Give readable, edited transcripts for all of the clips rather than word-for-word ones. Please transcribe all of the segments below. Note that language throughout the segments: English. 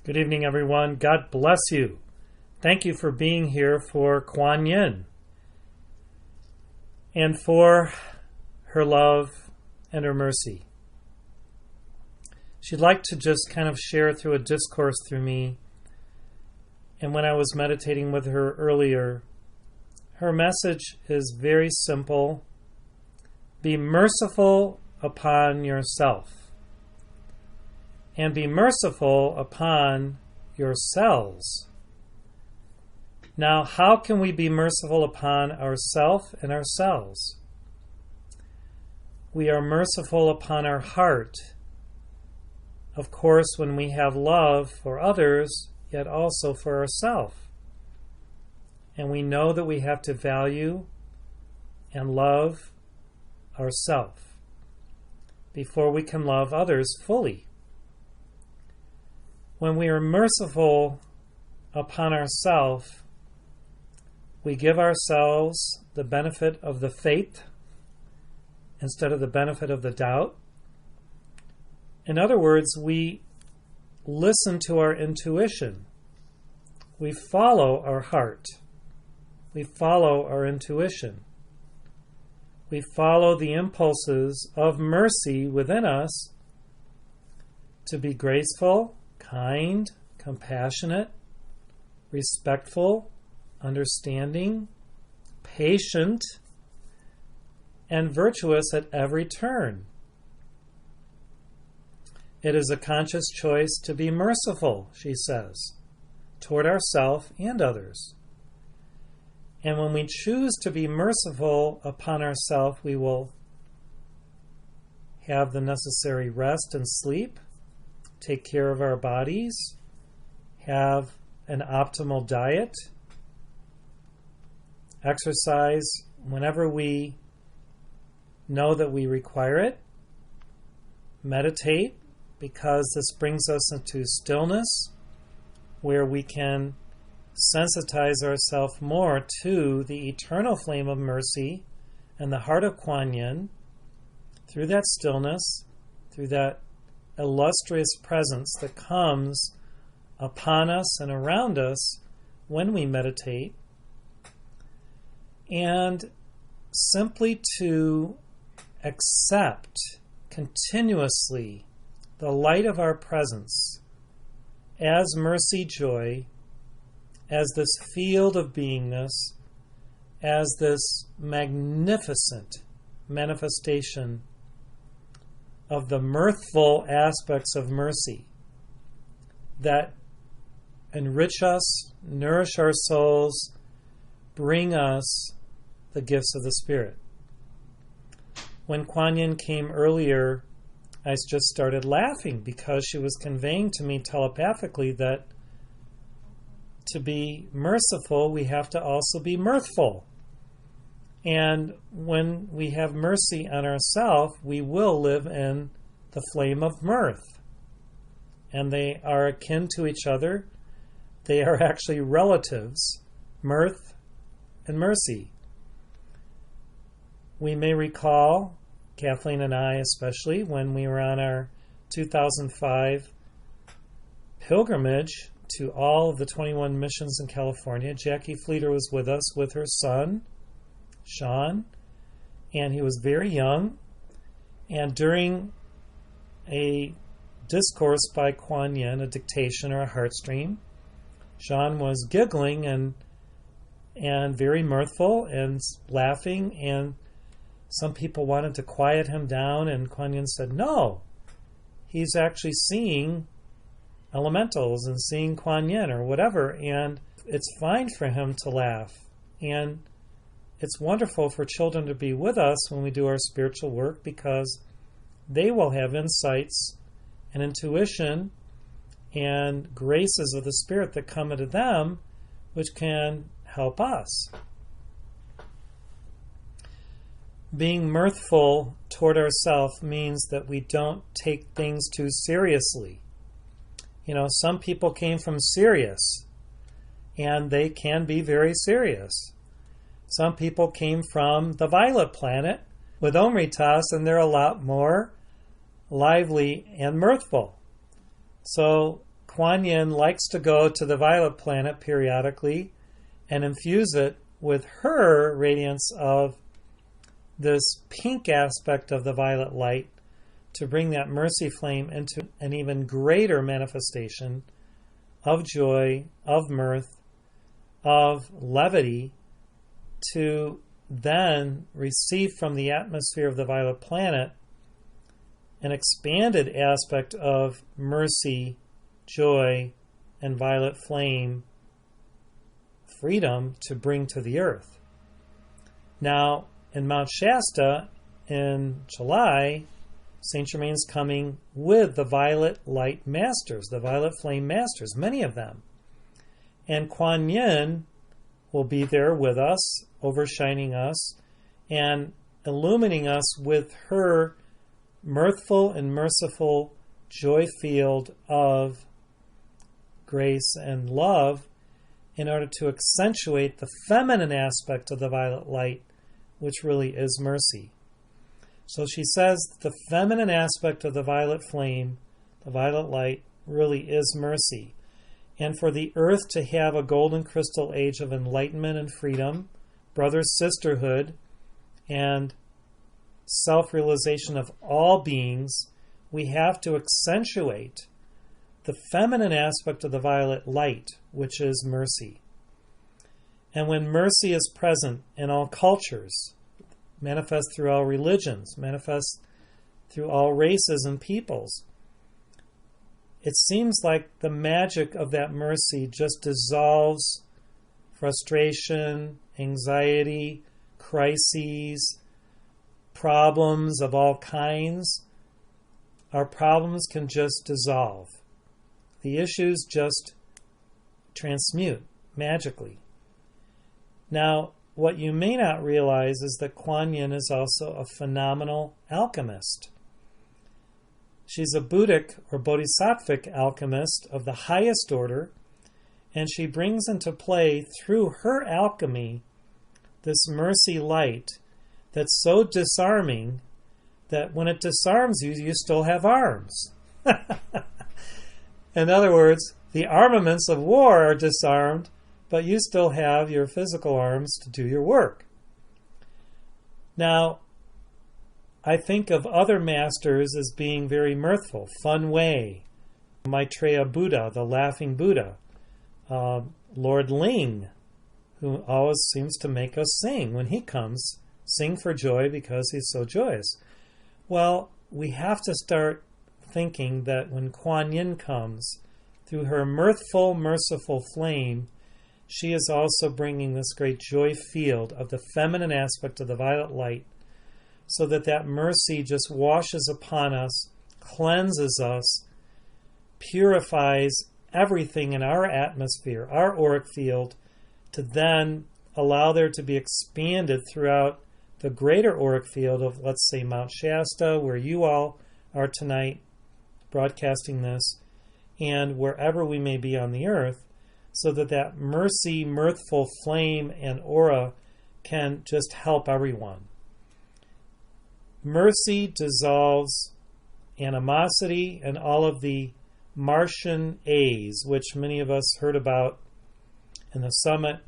Good evening, everyone. God bless you. Thank you for being here for Kuan Yin and for her love and her mercy. She'd like to just kind of share through a discourse through me. And when I was meditating with her earlier, her message is very simple. Be merciful upon yourself. And be merciful upon yourselves. Now, how can we be merciful upon ourselves and ourselves? We are merciful upon our heart. Of course, when we have love for others, yet also for ourselves. And we know that we have to value and love ourselves before we can love others fully. When we are merciful upon ourselves, we give ourselves the benefit of the faith instead of the benefit of the doubt. In other words, we listen to our intuition. We follow our heart. We follow our intuition. We follow the impulses of mercy within us to be graceful, kind, compassionate, respectful, understanding, patient, and virtuous at every turn. It is a conscious choice to be merciful, she says, toward ourselves and others. And when we choose to be merciful upon ourselves, we will have the necessary rest and sleep, take care of our bodies, have an optimal diet, exercise whenever we know that we require it, meditate, because this brings us into stillness where we can sensitize ourselves more to the eternal flame of mercy and the heart of Kuan Yin through that stillness, through that illustrious presence that comes upon us and around us when we meditate, and simply to accept continuously the light of our presence as mercy joy, as this field of beingness, as this magnificent manifestation of the mirthful aspects of mercy that enrich us, nourish our souls, bring us the gifts of the Spirit. When Kuan Yin came earlier, I just started laughing because she was conveying to me telepathically that to be merciful, we have to also be mirthful. And when we have mercy on ourselves, we will live in the flame of mirth. And they are akin to each other. They are actually relatives, mirth and mercy. We may recall, Kathleen and I especially, when we were on our 2005 pilgrimage to all of the 21 missions in California. Jackie Fleeter was with us with her son, Sean, and he was very young. And during a discourse by Kuan Yin, a dictation or a heart stream, Sean was giggling and very mirthful and laughing, and some people wanted to quiet him down, and Kuan Yin said, no, he's actually seeing elementals and seeing Kuan Yin or whatever, and it's fine for him to laugh. And it's wonderful for children to be with us when we do our spiritual work, because they will have insights and intuition and graces of the Spirit that come into them, which can help us. Being mirthful toward ourselves means that we don't take things too seriously. You know, some people came from Sirius, and they can be very serious. Some people came from the Violet Planet with Omritas, and they're a lot more lively and mirthful. So Kuan Yin likes to go to the violet planet periodically and infuse it with her radiance of this pink aspect of the violet light to bring that mercy flame into an even greater manifestation of joy, of mirth, of levity, to then receive from the atmosphere of the violet planet an expanded aspect of mercy, joy, and violet flame freedom to bring to the earth. Now, in Mount Shasta in July, Saint Germain is coming with the violet light masters, the violet flame masters, many of them. And Kuan Yin will be there with us, overshining us, and illumining us with her mirthful and merciful joy field of grace and love in order to accentuate the feminine aspect of the violet light, which really is mercy. So she says the feminine aspect of the violet flame, the violet light, really is mercy. And for the earth to have a golden crystal age of enlightenment and freedom, brother sisterhood, and self-realization of all beings, we have to accentuate the feminine aspect of the violet light, which is mercy. And when mercy is present in all cultures, manifest through all religions, manifest through all races and peoples, it seems like the magic of that mercy just dissolves frustration, anxiety, crises, problems of all kinds. Our problems can just dissolve. The issues just transmute magically. Now, what you may not realize is that Kuan Yin is also a phenomenal alchemist. She's a Buddhic or Bodhisattvic alchemist of the highest order, and she brings into play through her alchemy this mercy light that's so disarming that when it disarms you, you still have arms. In other words, the armaments of war are disarmed, but you still have your physical arms to do your work. Now, I think of other masters as being very mirthful. Fun Wei, Maitreya Buddha, the laughing Buddha, Lord Ling, who always seems to make us sing when he comes, sing for joy because he's so joyous. Well, we have to start thinking that when Kuan Yin comes, through her mirthful, merciful flame, she is also bringing this great joy field of the feminine aspect of the violet light, so that that mercy just washes upon us, cleanses us, purifies everything in our atmosphere, our auric field, to then allow there to be expanded throughout the greater auric field of, let's say, Mount Shasta, where you all are tonight broadcasting this, and wherever we may be on the earth, so that that mercy, mirthful flame and aura can just help everyone. Mercy dissolves animosity and all of the Martian A's, which many of us heard about in the summit: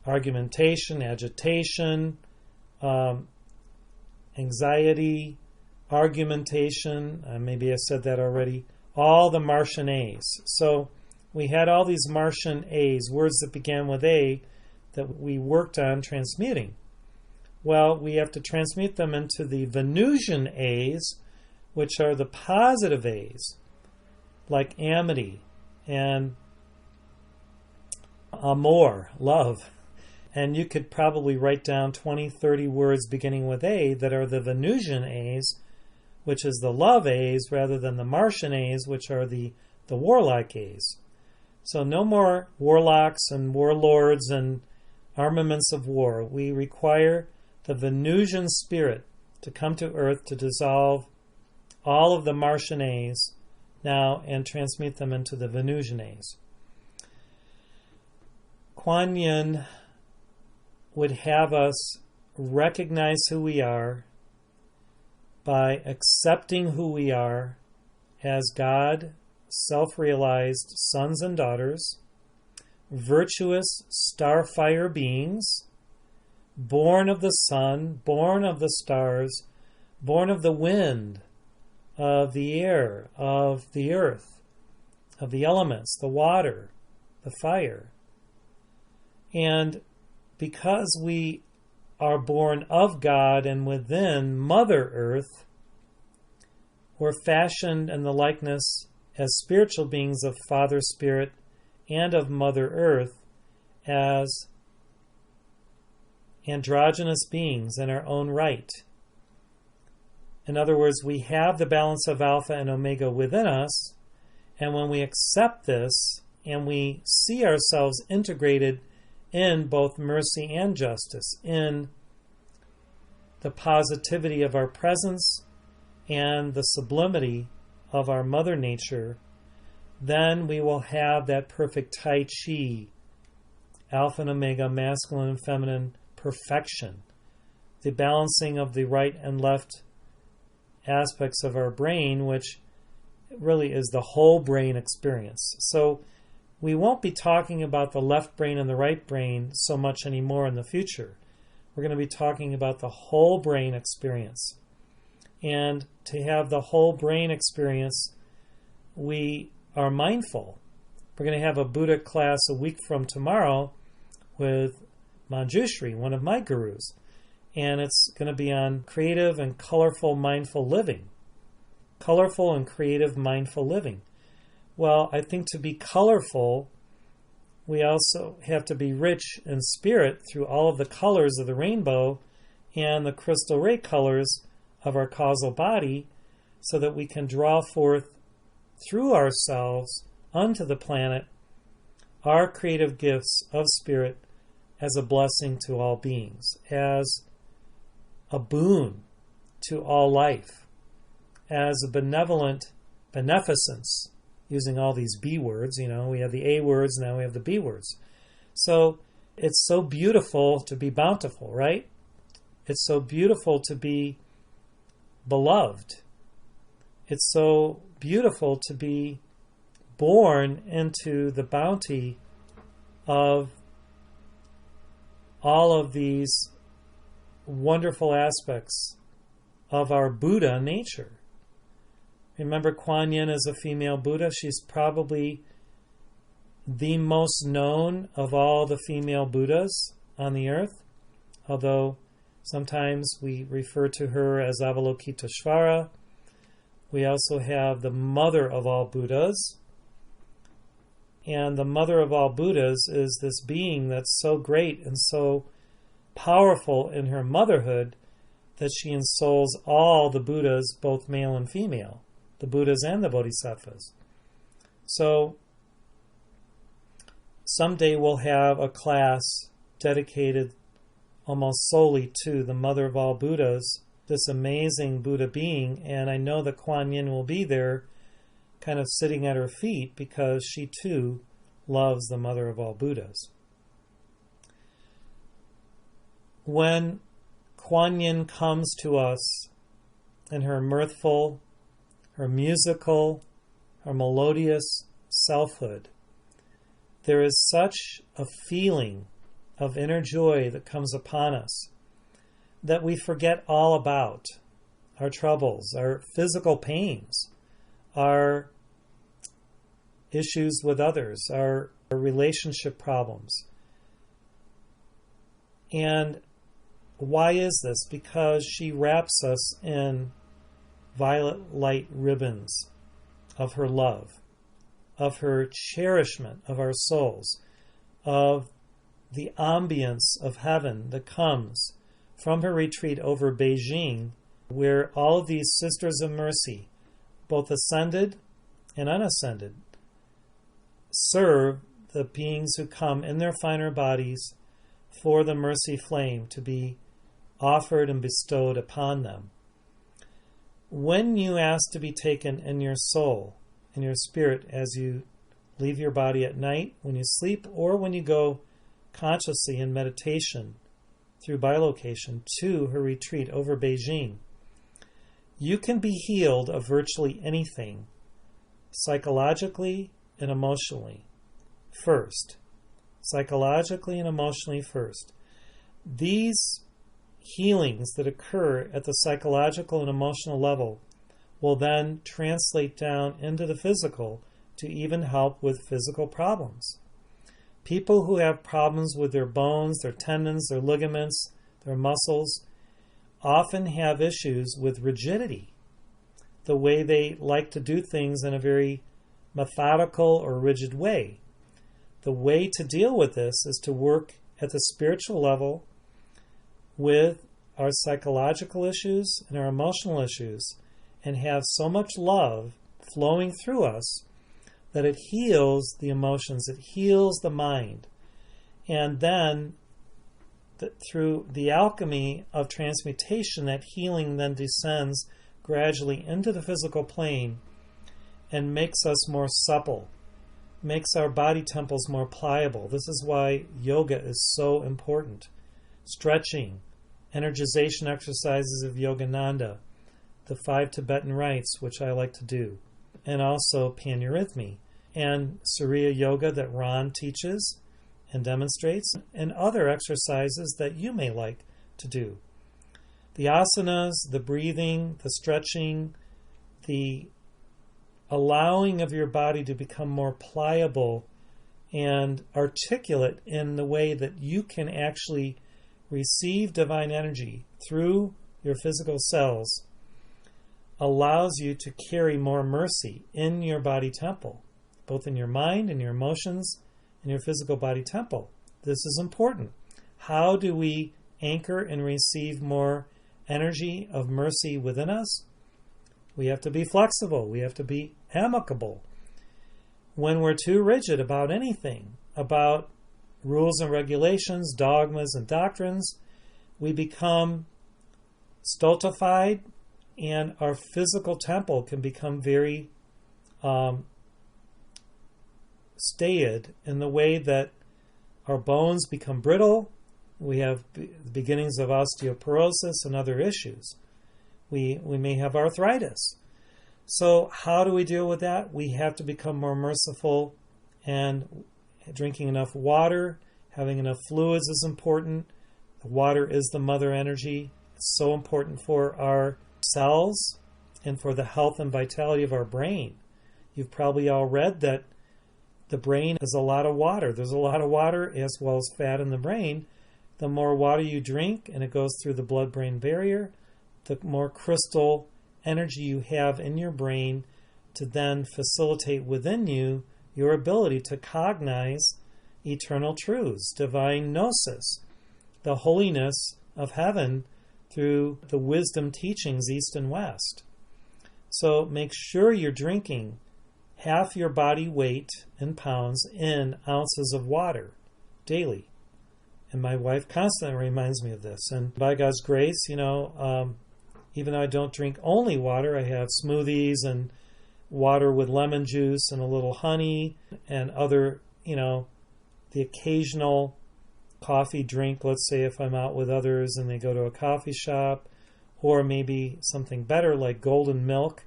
argumentation, agitation, anxiety, argumentation. Maybe I said that already. All the Martian A's. So we had all these Martian A's, words that began with A, that we worked on transmuting. Well, we have to transmute them into the Venusian A's, which are the positive A's, like amity and amor, love. And you could probably write down 20, 30 words beginning with A that are the Venusian A's, which is the love A's, rather than the Martian A's, which are the warlike A's. So no more warlocks and warlords and armaments of war. We require the Venusian spirit to come to earth to dissolve all of the Martian A's now and transmute them into the Venusian A's. Kuan Yin would have us recognize who we are by accepting who we are as God, self-realized sons and daughters, virtuous starfire beings, born of the sun, born of the stars, born of the wind, of the air, of the earth, of the elements, the water, the fire. And because we are born of God and within Mother Earth, we're fashioned in the likeness as spiritual beings of Father Spirit and of Mother Earth as androgynous beings in our own right. In other words, we have the balance of Alpha and Omega within us, and when we accept this and we see ourselves integrated in both mercy and justice, in the positivity of our presence and the sublimity of our Mother Nature, then we will have that perfect Tai Chi, Alpha and Omega, masculine and feminine perfection, the balancing of the right and left aspects of our brain, which really is the whole brain experience. So we won't be talking about the left brain and the right brain so much anymore in the future. We're going to be talking about the whole brain experience. And to have the whole brain experience, we are mindful. We're going to have a Buddha class a week from tomorrow with Manjushri, one of my gurus. And it's going to be on creative and colorful mindful living. Colorful and creative mindful living. Well, I think to be colorful, we also have to be rich in spirit through all of the colors of the rainbow and the crystal ray colors of our causal body, so that we can draw forth through ourselves unto the planet our creative gifts of spirit as a blessing to all beings, as a boon to all life, as a benevolent beneficence, using all these B words. We have the A words, now we have the B words. So it's so beautiful to be bountiful, right? It's so beautiful to be beloved. It's so beautiful to be born into the bounty of all of these wonderful aspects of our Buddha nature. Remember, Kuan Yin is a female Buddha. She's probably the most known of all the female Buddhas on the earth, although sometimes we refer to her as Avalokiteshvara. We also have the mother of all Buddhas. And the mother of all Buddhas is this being that's so great and so powerful in her motherhood that she ensouls all the Buddhas, both male and female, the Buddhas and the Bodhisattvas. So someday we'll have a class dedicated almost solely to the mother of all Buddhas, this amazing Buddha being, and I know that Kuan Yin will be there kind of sitting at her feet because she too loves the mother of all Buddhas. When Kuan Yin comes to us in her mirthful, her musical, her melodious selfhood, there is such a feeling of inner joy that comes upon us that we forget all about our troubles, our physical pains, our issues with others, our relationship problems. And why is this? Because she wraps us in violet light ribbons of her love, of her cherishment of our souls, of the ambience of heaven that comes from her retreat over Beijing, where all of these sisters of mercy, both ascended and unascended, serve the beings who come in their finer bodies for the mercy flame to be offered and bestowed upon them. When you ask to be taken in your soul, in your spirit, as you leave your body at night, when you sleep, or when you go consciously in meditation through bilocation to her retreat over Beijing, you can be healed of virtually anything psychologically and emotionally first. Psychologically and emotionally first. These healings that occur at the psychological and emotional level will then translate down into the physical to even help with physical problems. People who have problems with their bones, their tendons, their ligaments, their muscles, often have issues with rigidity, the way they like to do things in a very methodical or rigid way. The way to deal with this is to work at the spiritual level with our psychological issues and our emotional issues, and have so much love flowing through us that it heals the emotions, it heals the mind. And then through the alchemy of transmutation, that healing then descends gradually into the physical plane and makes us more supple, makes our body temples more pliable. This is why yoga is so important. Stretching, energization exercises of Yogananda, the 5 Tibetan rites, which I like to do, and also panurhythmy, and Surya Yoga that Ron teaches and demonstrates, and other exercises that you may like to do. The asanas, the breathing, the stretching, the allowing of your body to become more pliable and articulate in the way that you can actually receive divine energy through your physical cells allows you to carry more mercy in your body temple, both in your mind and your emotions and your physical body temple. This is important. How do we anchor and receive more energy of mercy within us? We have to be flexible. We have to be amicable. When we're too rigid about anything, about rules and regulations, dogmas and doctrines, we become stultified, and our physical temple can become very staid in the way that our bones become brittle. We have the beginnings of osteoporosis and other issues. We may have arthritis. So how do we deal with that? We have to become more merciful, and drinking enough water, having enough fluids is important. The water is the mother energy. It's so important for our cells and for the health and vitality of our brain. You've probably all read that the brain is a lot of water. There's a lot of water as well as fat in the brain. The more water you drink and it goes through the blood-brain barrier, the more crystal energy you have in your brain to then facilitate within you your ability to cognize eternal truths, divine gnosis, the holiness of heaven through the wisdom teachings east and west. So make sure you're drinking half your body weight in pounds in ounces of water daily. And my wife constantly reminds me of this. And by God's grace, even though I don't drink only water, I have smoothies and water with lemon juice and a little honey and other, the occasional coffee drink. Let's say if I'm out with others and they go to a coffee shop, or maybe something better like golden milk,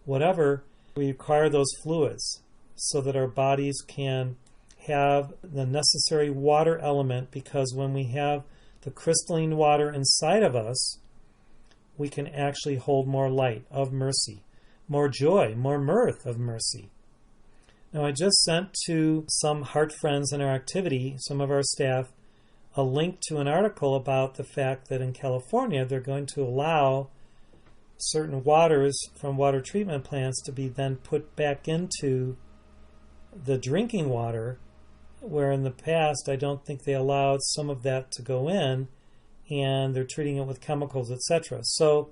whatever. We require those fluids so that our bodies can have the necessary water element, because when we have the crystalline water inside of us, we can actually hold more light of mercy, more joy, more mirth of mercy. Now, I just sent to some heart friends in our activity, some of our staff, a link to an article about the fact that in California they're going to allow certain waters from water treatment plants to be then put back into the drinking water, where in the past I don't think they allowed some of that to go in, and they're treating it with chemicals, etc. So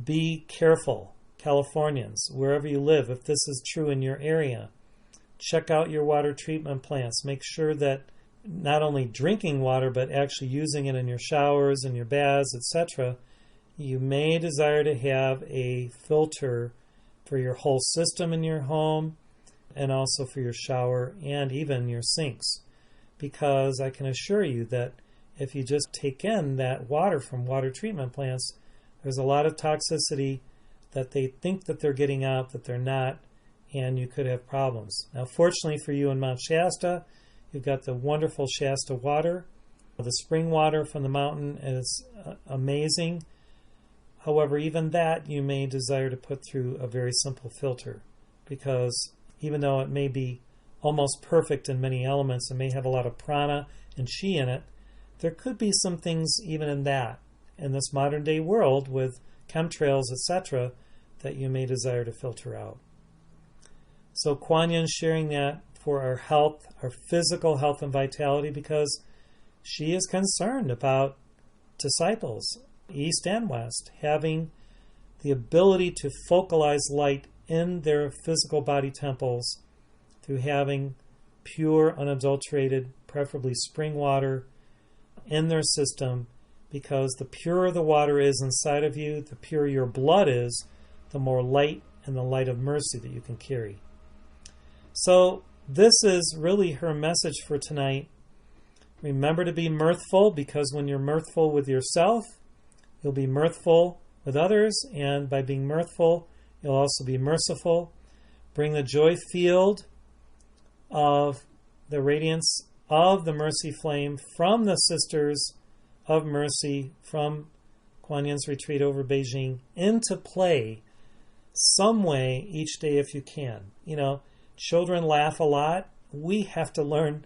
be careful, Californians, wherever you live. If this is true in your area, check out your water treatment plants. Make sure that not only drinking water, but actually using it in your showers and your baths, etc. You may desire to have a filter for your whole system in your home, and also for your shower and even your sinks, because I can assure you that if you just take in that water from water treatment plants, there's a lot of toxicity that they think that they're getting out that they're not, and you could have problems. Now, fortunately for you in Mount Shasta, you've got the wonderful Shasta water. The spring water from the mountain is amazing. However, even that you may desire to put through a very simple filter, because even though it may be almost perfect in many elements and may have a lot of prana and chi in it, there could be some things even in that, in this modern day world with chemtrails, etc., that you may desire to filter out. So Kuan Yin sharing that for our health, our physical health and vitality, because she is concerned about disciples, East and West, having the ability to focalize light in their physical body temples through having pure, unadulterated, preferably spring water in their system, because the purer the water is inside of you, the purer your blood is, the more light and the light of mercy that you can carry. So this is really her message for tonight. Remember to be mirthful, because when you're mirthful with yourself, you'll be mirthful with others, and by being mirthful, you'll also be merciful. Bring the joy field of the radiance of the mercy flame from the Sisters of Mercy from Kuan Yin's retreat over Beijing into play some way each day if you can. You know, children laugh a lot. We have to learn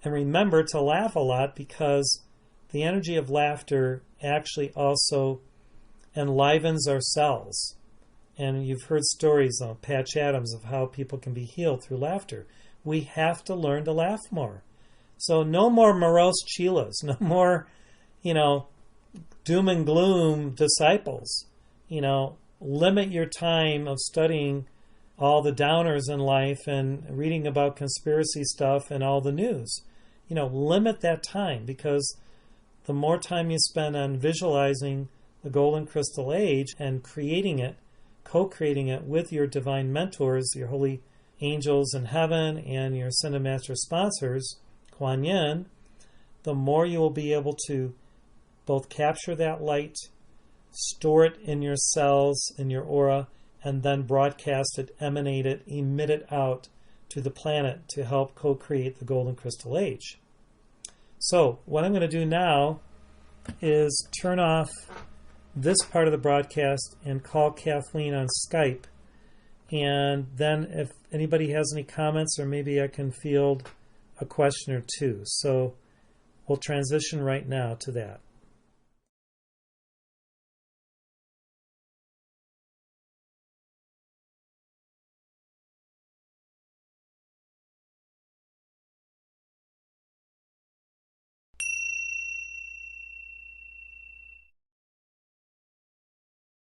and remember to laugh a lot, because the energy of laughter actually also enlivens our cells. And you've heard stories of Patch Adams of how people can be healed through laughter. We have to learn to laugh more. So no more morose chelas, no more, doom and gloom disciples. Limit your time of studying all the downers in life and reading about conspiracy stuff and all the news. Limit that time, because the more time you spend on visualizing the golden crystal age and creating it, co-creating it with your divine mentors, your holy angels in heaven and your ascended master sponsors, Kuan Yin, the more you will be able to both capture that light, store it in your cells, in your aura, and then broadcast it, emanate it, emit it out to the planet to help co-create the golden crystal age. So what I'm going to do now is turn off this part of the broadcast and call Kathleen on Skype. And then if anybody has any comments, or maybe I can field a question or two. So we'll transition right now to that.